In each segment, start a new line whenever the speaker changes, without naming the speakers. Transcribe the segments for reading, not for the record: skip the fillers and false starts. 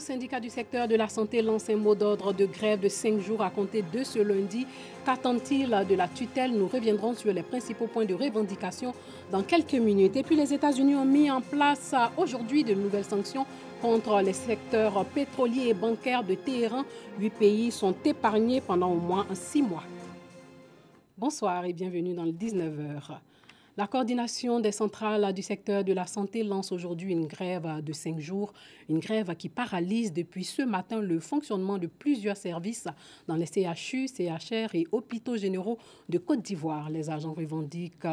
syndicats du secteur de la santé lancent un mot d'ordre de grève de 5 jours à compter de ce lundi. Qu'attend-il de la tutelle? Nous reviendrons sur les principaux points de revendication dans quelques minutes. Et puis les États-Unis ont mis en place aujourd'hui de nouvelles sanctions contre les secteurs pétroliers et bancaires de Téhéran. 8 pays sont épargnés pendant au moins 6 mois. Bonsoir et bienvenue dans le 19h. La coordination des centrales du secteur de la santé lance aujourd'hui une grève de 5 jours, une grève qui paralyse depuis ce matin le fonctionnement de plusieurs services dans les CHU, CHR et hôpitaux généraux de Côte d'Ivoire. Les agents revendiquent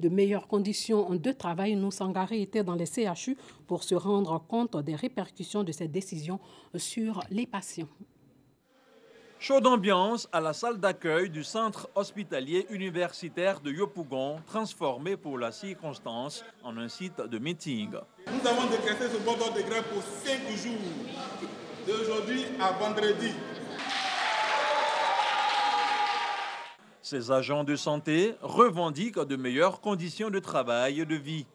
de meilleures conditions de travail. Nous Sangaré était dans les CHU pour se rendre compte des répercussions de cette décision sur les patients.
Chaude ambiance à la salle d'accueil du centre hospitalier universitaire de Yopougon, transformé pour la circonstance en un site de meeting.
Nous avons décrété ce mot d'ordre de grève pour 5 jours, d'aujourd'hui à vendredi.
Ces agents de santé revendiquent de meilleures conditions de travail et de vie.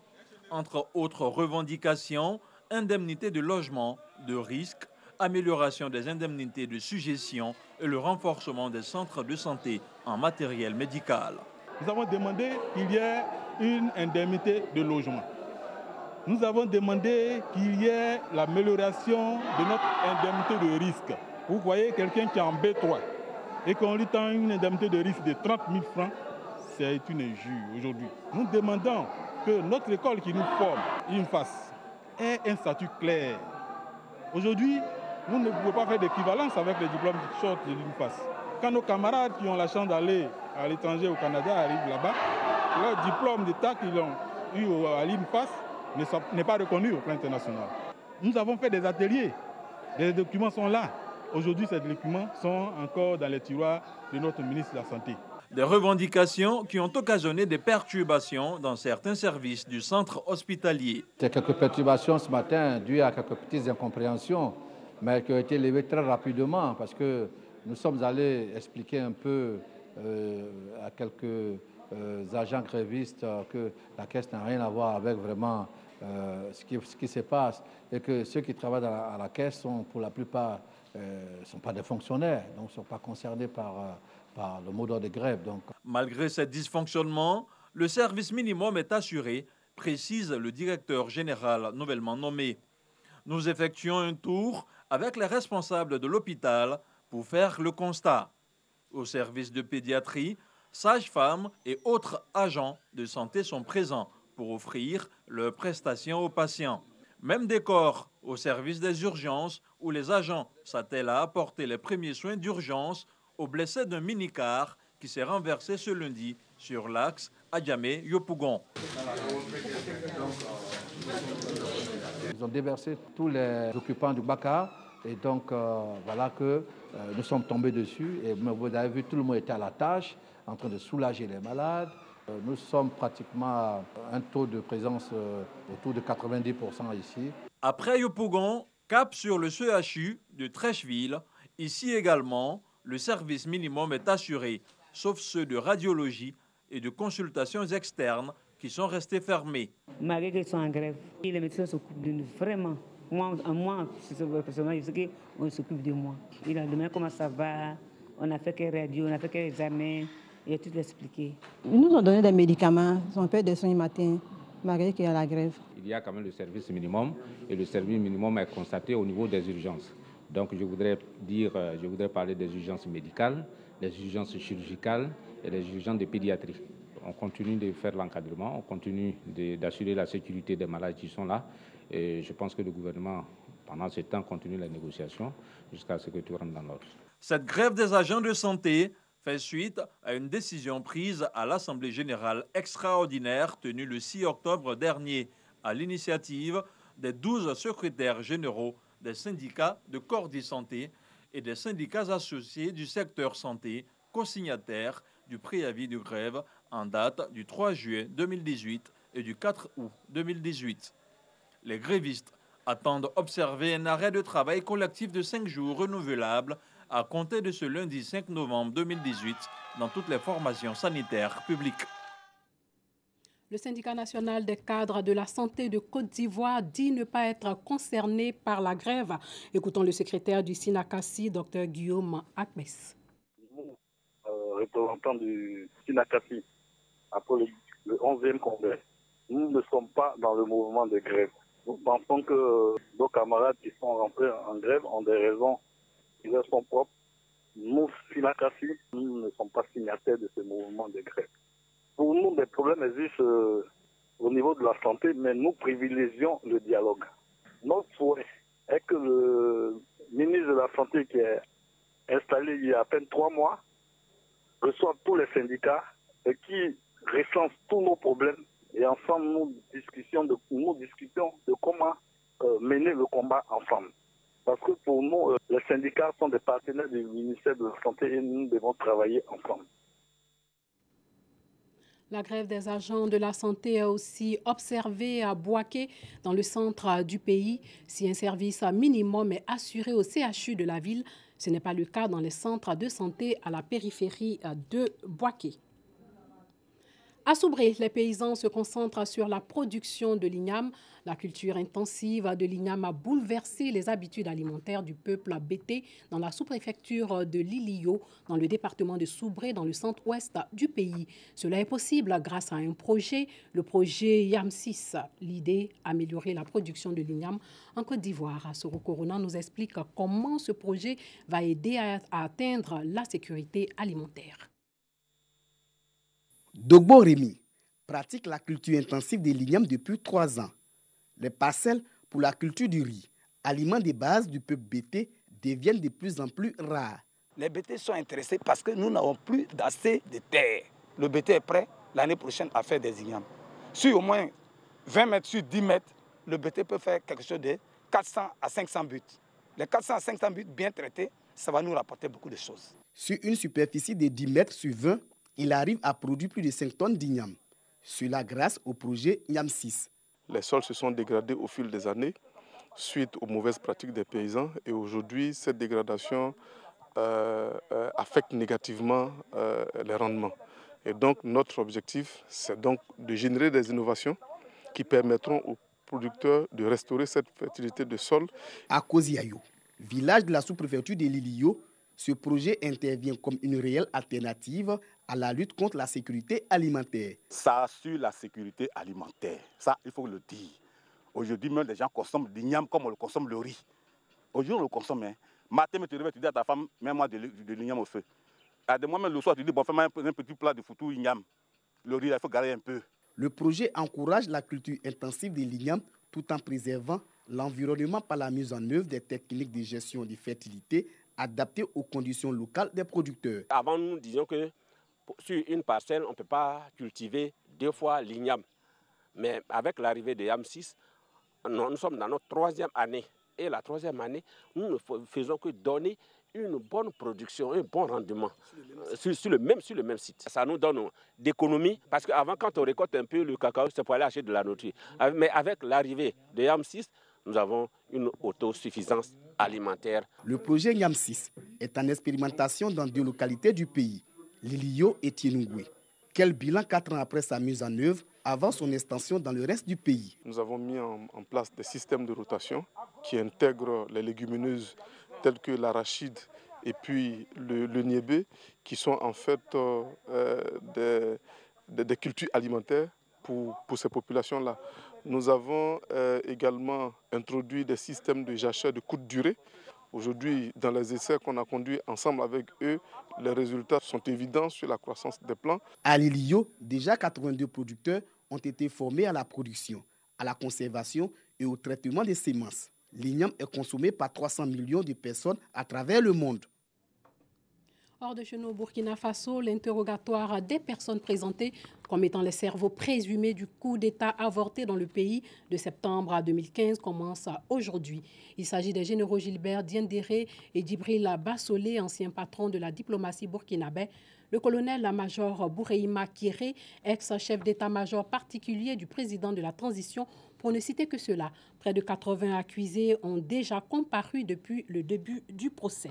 Entre autres revendications, indemnité de logement, de risque, amélioration des indemnités de suggestion et le renforcement des centres de santé en matériel médical.
Nous avons demandé qu'il y ait une indemnité de logement. Nous avons demandé qu'il y ait l'amélioration de notre indemnité de risque. Vous voyez quelqu'un qui est en B3 et qu'on lui tend une indemnité de risque de 30 000 francs, c'est une injure aujourd'hui. Nous demandons que notre école qui nous forme, l'INFAS, ait un statut clair. Aujourd'hui, nous ne pouvons pas faire d'équivalence avec les diplômes qui sortent de l'INFAS. Quand nos camarades qui ont la chance d'aller à l'étranger, au Canada, arrivent là-bas, leur diplôme d'État qu'ils ont eu à l'INFAS n'est pas reconnu au plan international. Nous avons fait des ateliers, les documents sont là. Aujourd'hui, ces documents sont encore dans les tiroirs de notre ministre de la Santé.
Des revendications qui ont occasionné des perturbations dans certains services du centre hospitalier.
Il y a quelques perturbations ce matin dues à quelques petites incompréhensions, mais qui ont été levées très rapidement parce que nous sommes allés expliquer un peu à quelques agents grévistes que la caisse n'a rien à voir avec vraiment ce qui se passe et que ceux qui travaillent à la caisse sont pour la plupart ne sont pas des fonctionnaires, donc ne sont pas concernés par le mot d'ordre de grève. Donc.
Malgré ces dysfonctionnements, le service minimum est assuré, précise le directeur général nouvellement nommé. Nous effectuons un tour avec les responsables de l'hôpital pour faire le constat. Au service de pédiatrie, sages-femmes et autres agents de santé sont présents pour offrir leurs prestations aux patients. Même décor au service des urgences où les agents s'attellent à apporter les premiers soins d'urgence aux blessés d'un minicar qui s'est renversé ce lundi sur l'axe Adjamé-Yopougon.
Ils ont déversé tous les occupants du Bakar et donc voilà que nous sommes tombés dessus et vous avez vu, tout le monde était à la tâche en train de soulager les malades. Nous sommes pratiquement à un taux de présence autour de 90% ici.
Après Yopougon, cap sur le CHU de Trècheville. Ici également, le service minimum est assuré, sauf ceux de radiologie et de consultations externes qui sont restés fermés.
Malgré qu'ils sont en grève, les médecins s'occupent de nous, vraiment. Moi, personnellement, je sais qu'on s'occupe de moi. Il a demandé comment ça va, on a fait quelle radio, on a fait quel examen, il a tout expliqué.
Ils nous ont donné des médicaments, ils ont fait des soins le matin, malgré qu'il y a la grève.
Il y a quand même le service minimum et le service minimum est constaté au niveau des urgences. Donc je voudrais parler des urgences médicales, des urgences chirurgicales et des urgences de pédiatrie. On continue de faire l'encadrement, on continue d'assurer la sécurité des malades qui sont là. Et je pense que le gouvernement, pendant ce temps, continue la négociation jusqu'à ce que tout rentre dans l'ordre.
Cette grève des agents de santé fait suite à une décision prise à l'Assemblée générale extraordinaire tenue le 6 octobre dernier à l'initiative des 12 secrétaires généraux des syndicats de Cordi Santé et des syndicats associés du secteur santé, co-signataires du préavis de grève en date du 3 juillet 2018 et du 4 août 2018. Les grévistes attendent observer un arrêt de travail collectif de 5 jours renouvelable à compter de ce lundi 5 novembre 2018 dans toutes les formations sanitaires publiques.
Le syndicat national des cadres de la santé de Côte d'Ivoire dit ne pas être concerné par la grève. Écoutons le secrétaire du SINACASI, Dr Guillaume Akbès.
Nous, représentants du SINACASI, après le 11e congrès, nous ne sommes pas dans le mouvement de grève. Nous pensons que nos camarades qui sont rentrés en grève ont des raisons qui leur sont propres. Nous, SINACASI, nous ne sommes pas signataires de ce mouvement de grève. Pour nous, des problèmes existent au niveau de la santé, mais nous privilégions le dialogue. Notre souhait est que le ministre de la Santé, qui est installé il y a à peine 3 mois, reçoive tous les syndicats et qui recense tous nos problèmes. Et ensemble, nous discutons de comment mener le combat ensemble. Parce que pour nous, les syndicats sont des partenaires du ministère de la Santé et nous devons travailler ensemble.
La grève des agents de la santé est aussi observée à Bouaké, dans le centre du pays. Si un service minimum est assuré au CHU de la ville, ce n'est pas le cas dans les centres de santé à la périphérie de Bouaké. À Soubré, les paysans se concentrent sur la production de l'igname. La culture intensive de l'igname a bouleversé les habitudes alimentaires du peuple bété dans la sous-préfecture de Lilio, dans le département de Soubré, dans le centre-ouest du pays. Cela est possible grâce à un projet, le projet YAM6. L'idée, améliorer la production de l'igname en Côte d'Ivoire. Soro Corona nous explique comment ce projet va aider à atteindre la sécurité alimentaire.
Dogbo Rémi pratique la culture intensive de l'igname depuis 3 ans. Les parcelles pour la culture du riz, aliment de base du peuple bété, deviennent de plus en plus rares.
Les bétés sont intéressés parce que nous n'avons plus d'assez de terre. Le bété est prêt l'année prochaine à faire des ignames. Sur au moins 20 mètres sur 10 mètres, le bété peut faire quelque chose de 400 à 500 buts. Les 400 à 500 buts bien traités, ça va nous rapporter beaucoup de choses.
Sur une superficie de 10 mètres sur 20, il arrive à produire plus de 5 tonnes d'igname. Cela grâce au projet YAM6.
Les sols se sont dégradés au fil des années suite aux mauvaises pratiques des paysans. Et aujourd'hui, cette dégradation affecte négativement les rendements. Et donc, notre objectif, c'est donc de générer des innovations qui permettront aux producteurs de restaurer cette fertilité de sol.
À Koziayo, village de la sous-préfecture de Lilio, ce projet intervient comme une réelle alternative à la lutte contre la sécurité alimentaire.
Ça assure la sécurité alimentaire, ça il faut le dire. Aujourd'hui même les gens consomment l'igname comme on le consomme le riz. Aujourd'hui on le consomme. Hein. Matin tu réveilles, tu dis à ta femme, mets-moi de l'igname au feu. À des moments le soir tu dis, bon fais-moi un petit plat de foutou igname. Le riz il faut garer un peu.
Le projet encourage la culture intensive de l'igname tout en préservant l'environnement par la mise en œuvre des techniques de gestion de fertilité adaptées aux conditions locales des producteurs.
Avant, nous disions que sur une parcelle, on ne peut pas cultiver 2 fois l'igname. Mais avec l'arrivée de YAM6, nous sommes dans notre 3e année. Et la 3e année, nous ne faisons que donner une bonne production, un bon rendement sur le même site. Ça nous donne d'économie, parce qu'avant, quand on récolte un peu le cacao, c'est pour aller acheter de la nourriture. Mais avec l'arrivée de YAM6, nous avons une autosuffisance alimentaire.
Le projet YAM6 est en expérimentation dans 2 localités du pays, Lilio et Tienougoui. Quel bilan 4 ans après sa mise en œuvre, avant son extension dans le reste du pays?
Nous avons mis en place des systèmes de rotation qui intègrent les légumineuses telles que l'arachide et puis le niébé, qui sont en fait des cultures alimentaires pour ces populations-là. Nous avons également introduit des systèmes de jachère de courte durée. Aujourd'hui, dans les essais qu'on a conduits ensemble avec eux, les résultats sont évidents sur la croissance des plants.
À Lilio, déjà 82 producteurs ont été formés à la production, à la conservation et au traitement des semences. L'igname est consommé par 300 millions de personnes à travers le monde.
Hors de chez nous, au Burkina Faso, l'interrogatoire des personnes présentées comme étant les cerveaux présumés du coup d'État avorté dans le pays de septembre à 2015 commence aujourd'hui. Il s'agit des généraux Gilbert Diendéré et Djibril Bassolé, anciens patrons de la diplomatie burkinabé, le colonel-major Boureima Kiré, ex-chef d'état-major particulier du président de la transition, pour ne citer que cela. Près de 80 accusés ont déjà comparu depuis le début du procès.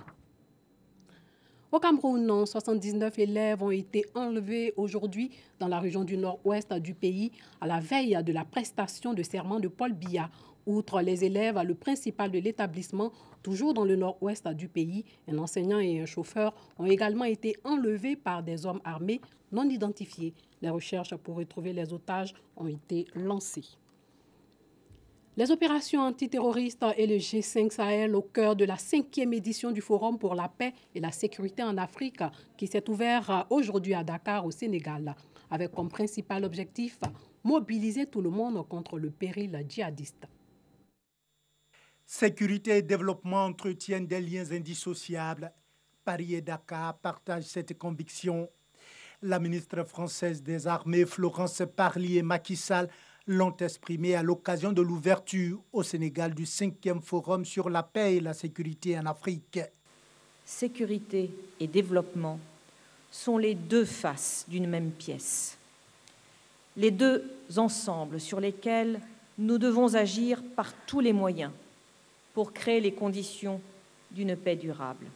Au Cameroun, 79 élèves ont été enlevés aujourd'hui dans la région du nord-ouest du pays à la veille de la prestation de serment de Paul Biya. Outre les élèves, le principal de l'établissement, toujours dans le nord-ouest du pays, un enseignant et un chauffeur ont également été enlevés par des hommes armés non identifiés. Les recherches pour retrouver les otages ont été lancées. Les opérations antiterroristes et le G5 Sahel au cœur de la 5e édition du Forum pour la paix et la sécurité en Afrique qui s'est ouvert aujourd'hui à Dakar au Sénégal, avec comme principal objectif mobiliser tout le monde contre le péril djihadiste.
Sécurité et développement entretiennent des liens indissociables. Paris et Dakar partagent cette conviction. La ministre française des Armées, Florence Parly et Macky Sall, l'ont exprimé à l'occasion de l'ouverture au Sénégal du 5e Forum sur la paix et la sécurité en Afrique.
Sécurité et développement sont les deux faces d'une même pièce. Les deux ensembles sur lesquels nous devons agir par tous les moyens pour créer les conditions d'une paix durable.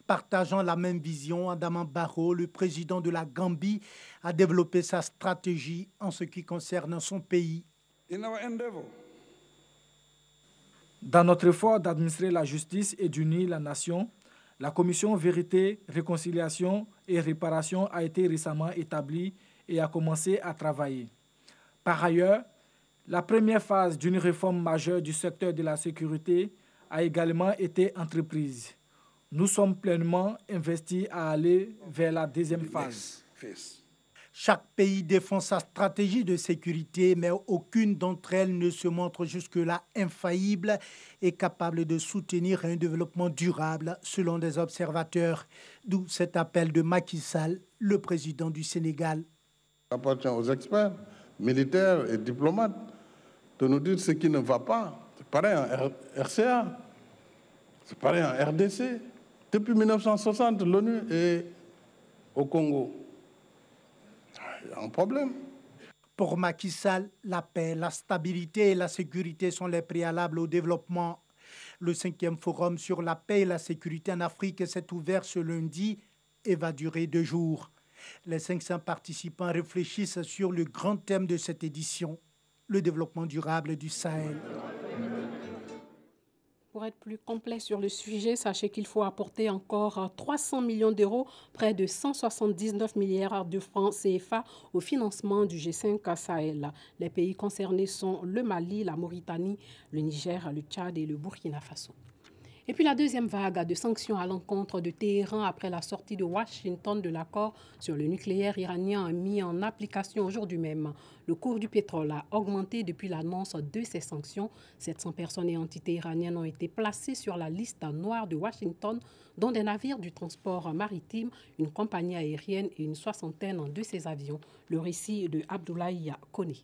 Partageant la même vision, Adama Barrow, le président de la Gambie, a développé sa stratégie en ce qui concerne son pays.
Dans notre effort d'administrer la justice et d'unir la nation, la commission Vérité, Réconciliation et Réparation a été récemment établie et a commencé à travailler. Par ailleurs, la première phase d'une réforme majeure du secteur de la sécurité a également été entreprise. Nous sommes pleinement investis à aller vers la deuxième phase.
Chaque pays défend sa stratégie de sécurité, mais aucune d'entre elles ne se montre jusque-là infaillible et capable de soutenir un développement durable, selon des observateurs. D'où cet appel de Macky Sall, le président du Sénégal.
Il appartient aux experts, militaires et diplomates, de nous dire ce qui ne va pas. C'est pareil en RCA, c'est pareil en RDC. Depuis 1960, l'ONU est au Congo. Il y a un problème.
Pour Macky Sall, la paix, la stabilité et la sécurité sont les préalables au développement. Le 5e Forum sur la paix et la sécurité en Afrique s'est ouvert ce lundi et va durer 2 jours. Les 500 participants réfléchissent sur le grand thème de cette édition, le développement durable du Sahel.
Pour être plus complet sur le sujet, sachez qu'il faut apporter encore 300 millions d'euros, près de 179 milliards de francs CFA au financement du G5 Sahel. Les pays concernés sont le Mali, la Mauritanie, le Niger, le Tchad et le Burkina Faso. Et puis la deuxième vague de sanctions à l'encontre de Téhéran après la sortie de Washington de l'accord sur le nucléaire iranien a mis en application aujourd'hui même. Le cours du pétrole a augmenté depuis l'annonce de ces sanctions. 700 personnes et entités iraniennes ont été placées sur la liste noire de Washington, dont des navires du transport maritime, une compagnie aérienne et une 60aine de ses avions. Le récit de Abdoulaye Kone.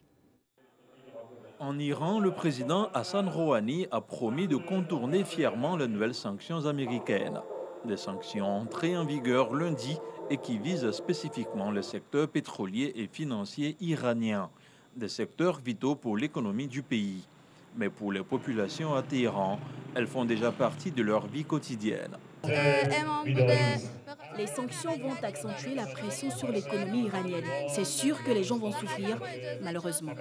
En Iran, le président Hassan Rouhani a promis de contourner fièrement les nouvelles sanctions américaines. Des sanctions entrées en vigueur lundi et qui visent spécifiquement le secteur pétrolier et financier iranien, des secteurs vitaux pour l'économie du pays. Mais pour les populations à Téhéran, elles font déjà partie de leur vie quotidienne.
Les sanctions vont accentuer la pression sur l'économie iranienne. C'est sûr que les gens vont souffrir, malheureusement.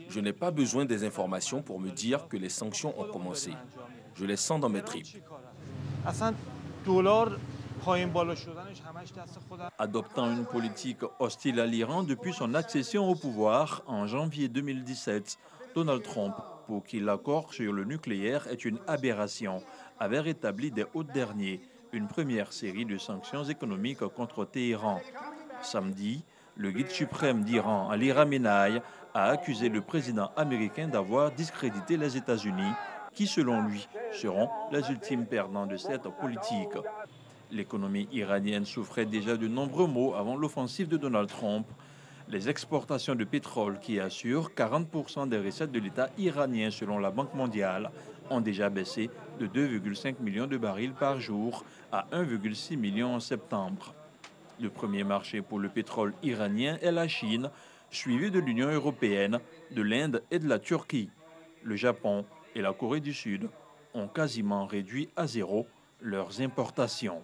Je n'ai pas besoin des informations pour me dire que les sanctions ont commencé. Je les sens dans mes tripes.
Adoptant une politique hostile à l'Iran depuis son accession au pouvoir en janvier 2017, Donald Trump, pour qui l'accord sur le nucléaire est une aberration, avait rétabli dès août dernier une première série de sanctions économiques contre Téhéran. Samedi, le guide suprême d'Iran, Ali Khamenei, a accusé le président américain d'avoir discrédité les États-Unis, qui, selon lui, seront les ultimes perdants de cette politique. L'économie iranienne souffrait déjà de nombreux maux avant l'offensive de Donald Trump. Les exportations de pétrole, qui assurent 40% des recettes de l'État iranien selon la Banque mondiale, ont déjà baissé de 2,5 millions de barils par jour à 1,6 million en septembre. Le premier marché pour le pétrole iranien est la Chine, suivi de l'Union européenne, de l'Inde et de la Turquie. Le Japon et la Corée du Sud ont quasiment réduit à zéro leurs importations.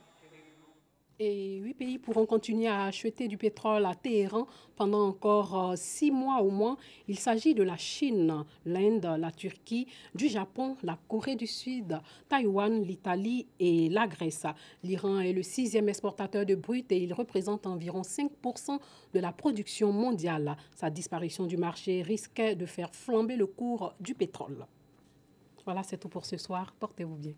Et 8 pays pourront continuer à acheter du pétrole à Téhéran pendant encore 6 mois au moins. Il s'agit de la Chine, l'Inde, la Turquie, du Japon, la Corée du Sud, Taïwan, l'Italie et la Grèce. L'Iran est le 6e exportateur de brut et il représente environ 5% de la production mondiale. Sa disparition du marché risquait de faire flamber le cours du pétrole. Voilà, c'est tout pour ce soir. Portez-vous bien.